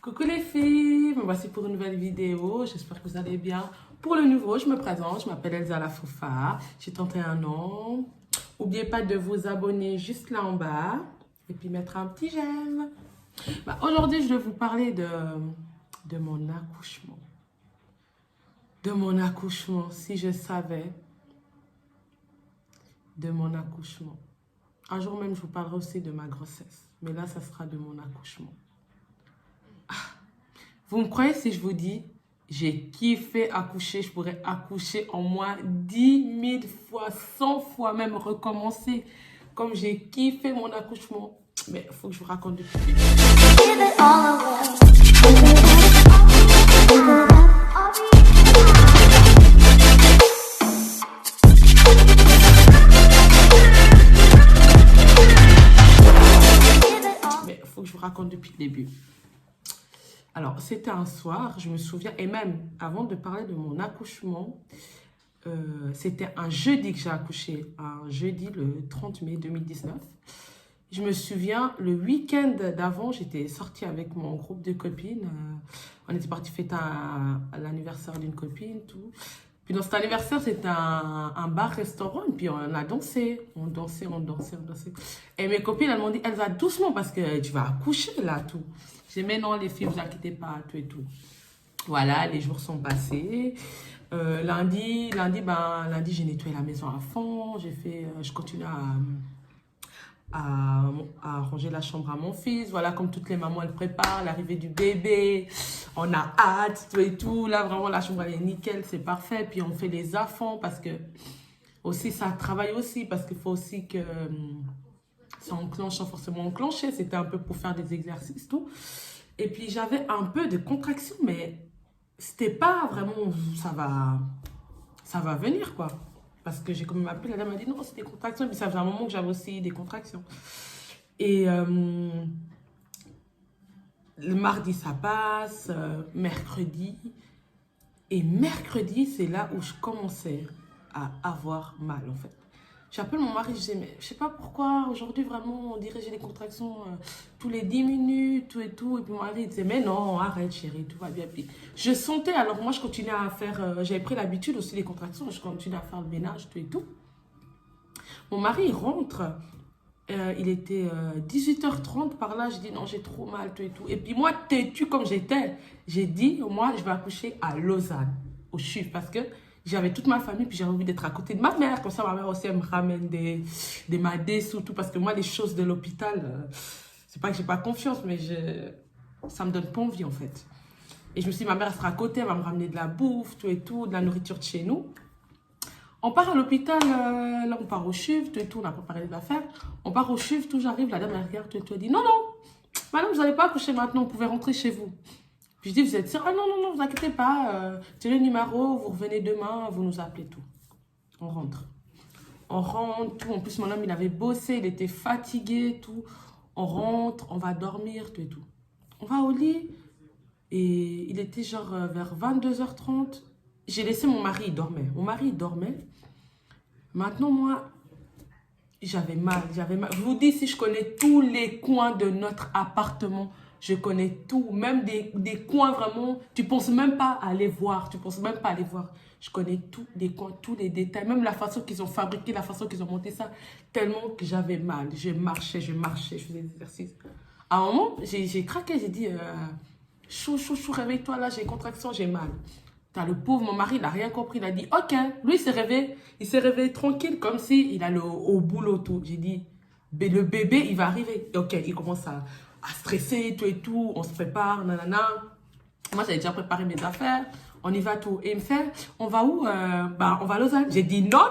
Coucou les filles, me voici pour une nouvelle vidéo, j'espère que vous allez bien. Pour le nouveau, je me présente, je m'appelle Elsa Lafoufa, j'ai 31 ans. N'oubliez pas de vous abonner juste là en bas et puis mettre un petit j'aime. Aujourd'hui, je vais vous parler de mon accouchement. De mon accouchement, si je savais, de mon accouchement. Un jour même, je vous parlerai aussi de ma grossesse, mais là, ça sera de mon accouchement. Vous me croyez si je vous dis, j'ai kiffé accoucher, je pourrais accoucher en moins 10 000 fois, 100 fois même recommencer. Comme j'ai kiffé mon accouchement. Mais il faut que je vous raconte depuis le début. Mais il faut que je vous raconte depuis le début. Alors, c'était un soir, je me souviens, et même avant de parler de mon accouchement, c'était un jeudi que j'ai accouché, un jeudi le 30 mai 2019. Je me souviens, le week-end d'avant, j'étais sortie avec mon groupe de copines. On était parti fêter à l'anniversaire d'une copine, tout. Puis dans cet anniversaire, c'était un bar-restaurant, et puis on a dansé. On dansait. Et mes copines, elles m'ont dit, Elsa, doucement, parce que tu vas accoucher là, tout. J'ai dit, mais non, les filles, vous inquiétez pas, tout et tout. Voilà, les jours sont passés. Lundi, j'ai nettoyé la maison à fond. Je continue à ranger la chambre à mon fils. Voilà, comme toutes les mamans, elles préparent l'arrivée du bébé. On a hâte, tout et tout. Là, vraiment, la chambre, elle est nickel, c'est parfait. Puis, on fait les affaires parce que aussi, ça travaille aussi. Parce qu'il faut aussi que ça enclenche sans forcément enclencher. C'était un peu pour faire des exercices, tout. Et puis, j'avais un peu de contraction, mais c'était pas vraiment, ça va venir, quoi. Parce que j'ai quand même appelé, la dame m'a dit non, c'est des contractions. Et puis, ça faisait un moment que j'avais aussi des contractions. Et le mardi, ça passe, mercredi. Et mercredi, c'est là où je commençais à avoir mal, en fait. J'appelle mon mari, je dis, mais je sais pas pourquoi, aujourd'hui, vraiment, on dirait que j'ai des contractions tous les 10 minutes, tout et tout. Et puis mon mari, il disait, mais non, arrête, chérie, tout va bien. Puis je sentais, alors moi, je continuais à faire, j'avais pris l'habitude aussi des contractions, je continuais à faire le ménage, tout et tout. Mon mari, il rentre, il était 18h30 par là, je dis, non, j'ai trop mal, tout et tout. Et puis moi, têtue comme j'étais, j'ai dit, moi, je vais accoucher à Lausanne, au CHUV, parce que j'avais toute ma famille, puis j'avais envie d'être à côté de ma mère. Comme ça, ma mère aussi, elle me ramène des madés, surtout. Parce que moi, les choses de l'hôpital, c'est pas que j'ai pas confiance, mais ça me donne pas envie, en fait. Et je me suis dit, ma mère, elle sera à côté, elle va me ramener de la bouffe, tout et tout, de la nourriture de chez nous. On part à l'hôpital, là, on part au CHUV, tout et tout, on a préparé les affaires. On part au CHUV, tout, j'arrive, la dame, elle regarde, tout et tout, elle dit, non, non, madame, vous n'allez pas accoucher maintenant, vous pouvez rentrer chez vous. Puis je dis, vous êtes sûr? Ah non, non, non, vous inquiétez pas. Tenez le numéro, vous revenez demain, vous nous appelez tout. On rentre. On rentre, tout. En plus, mon homme, il avait bossé, il était fatigué, tout. On rentre, on va dormir, tout et tout. On va au lit. Et il était genre vers 22h30. J'ai laissé mon mari, il dormait. Mon mari, il dormait. Maintenant, moi, j'avais mal. Je vous dis, si je connais tous les coins de notre appartement, je connais tout, même des coins vraiment, tu ne penses même pas à aller voir, Je connais tous les coins, tous les détails, même la façon qu'ils ont fabriqué, la façon qu'ils ont monté ça, tellement que j'avais mal. Je marchais, je faisais des exercices. À un moment, j'ai craqué, j'ai dit, chou, réveille-toi là, j'ai une contraction, j'ai mal. Le pauvre, mon mari, il n'a rien compris, il a dit, ok, lui, il s'est réveillé tranquille, comme si il allait au boulot, tout. J'ai dit, le bébé, il va arriver. Ok, il commence à stresser, tout et tout, on se prépare, nanana. Moi, j'avais déjà préparé mes affaires, on y va tout. Et il me fait, on va où? On va à Lausanne. J'ai dit, non,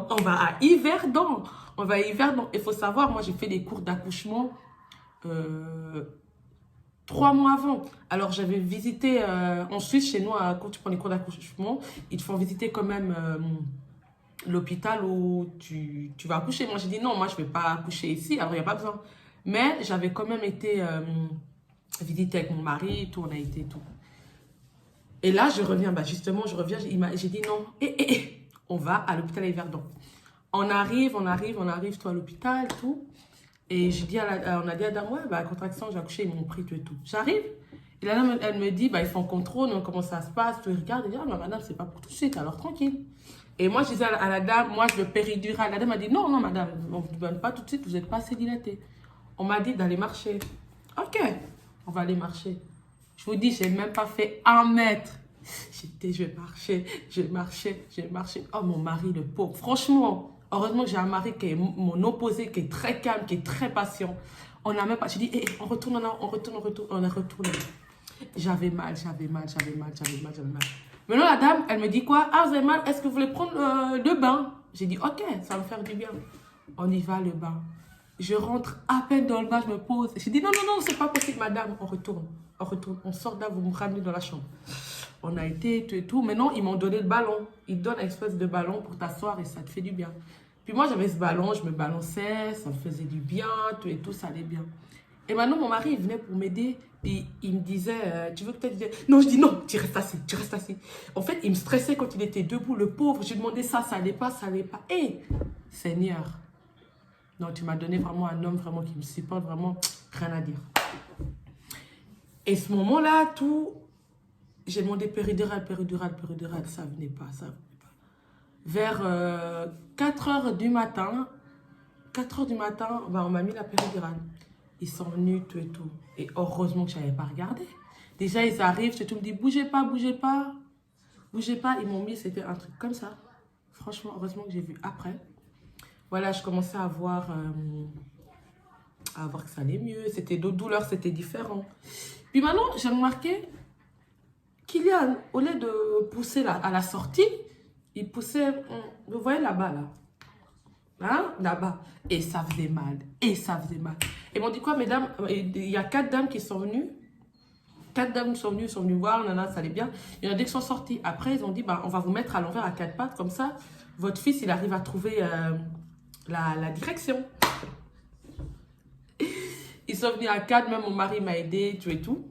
on va à Yverdon. Il faut savoir, moi, j'ai fait des cours d'accouchement 3 mois avant. Alors, j'avais visité en Suisse, chez nous, quand tu prends les cours d'accouchement, ils te font visiter quand même l'hôpital où tu vas accoucher. Moi, j'ai dit non, moi, je ne vais pas accoucher ici, alors il n'y a pas besoin. Mais j'avais quand même été visiter avec mon mari, tout, on a été tout. Et là, j'ai dit non, on va à l'hôpital Yverdon. On arrive, toi, à l'hôpital, tout. Et on a dit à Dame, ouais, contraction, j'ai accouché, ils m'ont pris tout et tout. J'arrive, Et la dame, elle me dit, bah, ils font contrôle, donc comment ça se passe, tu regardes, elle dit, ah, bah, madame, c'est pas pour tout de suite, alors tranquille. Et moi, je disais à la dame, moi, je veux péridurale. La dame a dit, non, non, madame, on ne vous donne pas tout de suite, vous n'êtes pas assez dilatée. On m'a dit d'aller marcher. Ok, on va aller marcher. Je vous dis, je n'ai même pas fait 1 mètre. Je vais marcher. Oh, mon mari, le pauvre. Franchement, heureusement que j'ai un mari qui est mon opposé, qui est très calme, qui est très patient. On n'a même pas... Je dis, hey, on retourne. On est retourné. J'avais mal. Maintenant, la dame, elle me dit quoi? Ah, vous avez mal, est-ce que vous voulez prendre le bain? J'ai dit, ok, ça va me faire du bien. On y va, le bain. Je rentre à peine dans le bain, je me pose. J'ai dit, non, c'est pas possible, madame. On retourne. On sort là, vous me ramenez dans la chambre. On a été, tout et tout. Maintenant, ils m'ont donné le ballon. Ils donnent une espèce de ballon pour t'asseoir et ça te fait du bien. Puis moi, j'avais ce ballon, je me balançais, ça me faisait du bien, tout et tout, ça allait bien. Et maintenant, mon mari, il venait pour m'aider. Puis il me disait, tu veux que tu aies... Non, je dis non, tu restes assis. En fait, il me stressait quand il était debout, le pauvre. Je lui demandais ça allait pas. Hé, Seigneur, non, tu m'as donné vraiment un homme vraiment qui me supporte, vraiment, rien à dire. Et ce moment-là, tout, j'ai demandé péridurale, ça venait pas. Vers 4 heures du matin, bah, on m'a mis la péridurale. Ils sont venus, tout et tout. Et heureusement que je n'avais pas regardé. Déjà, ils arrivent, tout me dit, bougez pas. Ils m'ont mis, c'était un truc comme ça. Franchement, heureusement que j'ai vu après. Voilà, je commençais à voir que ça allait mieux. C'était d'autres douleurs, c'était différent. Puis maintenant, j'ai remarqué Kylian, au lieu de pousser là, à la sortie, il poussait, vous voyez là-bas, là. Hein, là-bas. Et ça faisait mal. Ils m'ont dit quoi, mesdames? Il y a 4 dames qui sont venues. 4 dames sont venues voir, ça allait bien. Il y en a 2 qui sont sorties. Après, ils ont dit, bah, on va vous mettre à l'envers à 4 pattes, comme ça, votre fils, il arrive à trouver la direction. Ils sont venus à 4, même mon mari m'a aidé, tout et tout.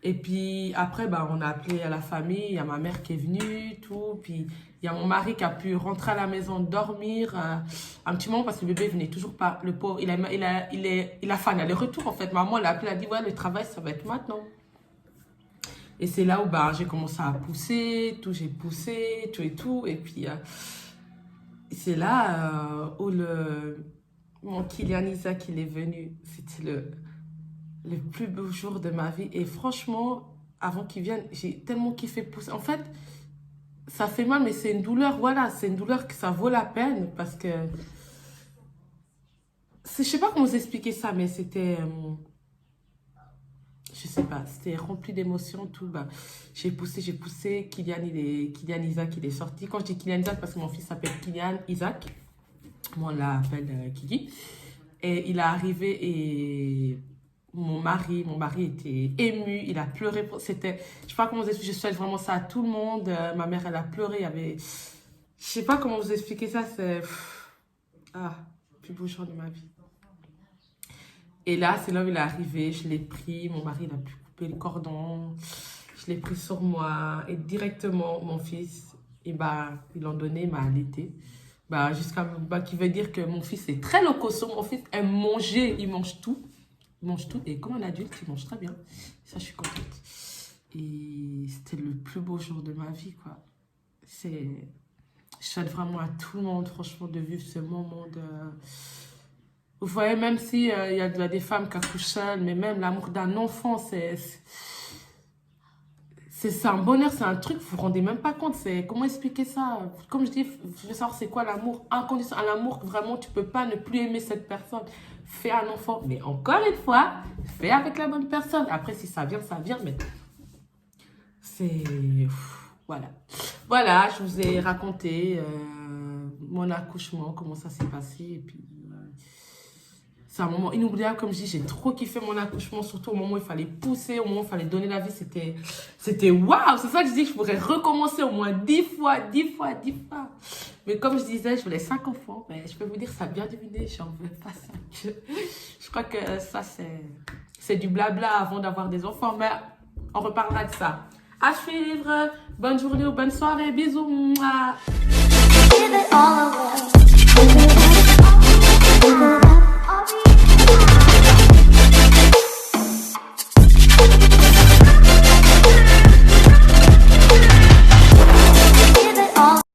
Et puis après, bah, on a appelé à la famille, il y a ma mère qui est venue, tout. Puis il y a mon mari qui a pu rentrer à la maison, dormir un petit moment parce que le bébé venait toujours pas. Le pauvre, il a fait un aller-retour en fait. Maman l'a appelé, elle a dit, ouais, le travail, ça va être maintenant. Et c'est là où bah, j'ai commencé à pousser, tout, j'ai poussé, tout et tout. Et puis c'est là où mon Kylian Isaac, il est venu. C'était le plus beau jour de ma vie. Et franchement, avant qu'il vienne, j'ai tellement kiffé pousser. En fait, ça fait mal, mais c'est une douleur, voilà, c'est une douleur que ça vaut la peine parce que... Je sais pas comment vous expliquer ça, mais c'était... je sais pas, c'était rempli d'émotions, tout. Bah, j'ai poussé. Kylian Isaac, il est sorti. Quand je dis Kylian Isaac, parce que mon fils s'appelle Kylian Isaac. Moi, on l'appelle Kiki. Et il est arrivé et... Mon mari était ému, il a pleuré. C'était, je sais pas comment vous expliquer, je souhaite vraiment ça à tout le monde. Ma mère, elle a pleuré, il y avait... Je sais pas comment vous expliquer ça, c'est... Ah, plus beau jour de ma vie. Et là, c'est là où il est arrivé, je l'ai pris, mon mari, il a pu couper le cordon. Je l'ai pris sur moi et directement, mon fils, et bah, ils l'ont donné, il m'a allaité. Bah, jusqu'à... Bah, qui veut dire que mon fils est très locoso, mon fils aime manger, il mange tout. Il mange tout et comme un adulte, il mange très bien. Ça, je suis contente. Et c'était le plus beau jour de ma vie, quoi. Je souhaite vraiment à tout le monde, franchement, de vivre ce moment de... Vous voyez, même si y a des femmes qui accouchent seules, mais même l'amour d'un enfant, c'est un bonheur, c'est un truc, vous vous rendez même pas compte. Comment expliquer ça? Comme je dis, je veux savoir c'est quoi l'amour inconditionnel. L'amour, vraiment, tu peux pas ne plus aimer cette personne. Fais un enfant, mais encore une fois, fais avec la bonne personne. Après, si ça vient, mais c'est... Voilà. Voilà, je vous ai raconté mon accouchement, comment ça s'est passé. Et puis, c'est un moment inoubliable, comme je dis, j'ai trop kiffé mon accouchement, surtout au moment où il fallait pousser, au moment où il fallait donner la vie, c'était waouh, c'est ça que je dis que je pourrais recommencer au moins 10 fois. Mais comme je disais, je voulais 5 enfants, mais je peux vous dire, ça a bien diminué, j'en veux pas 5. Je crois que ça, c'est du blabla avant d'avoir des enfants, mais on reparlera de ça. À suivre, bonne journée ou bonne soirée, bisous. Mouah.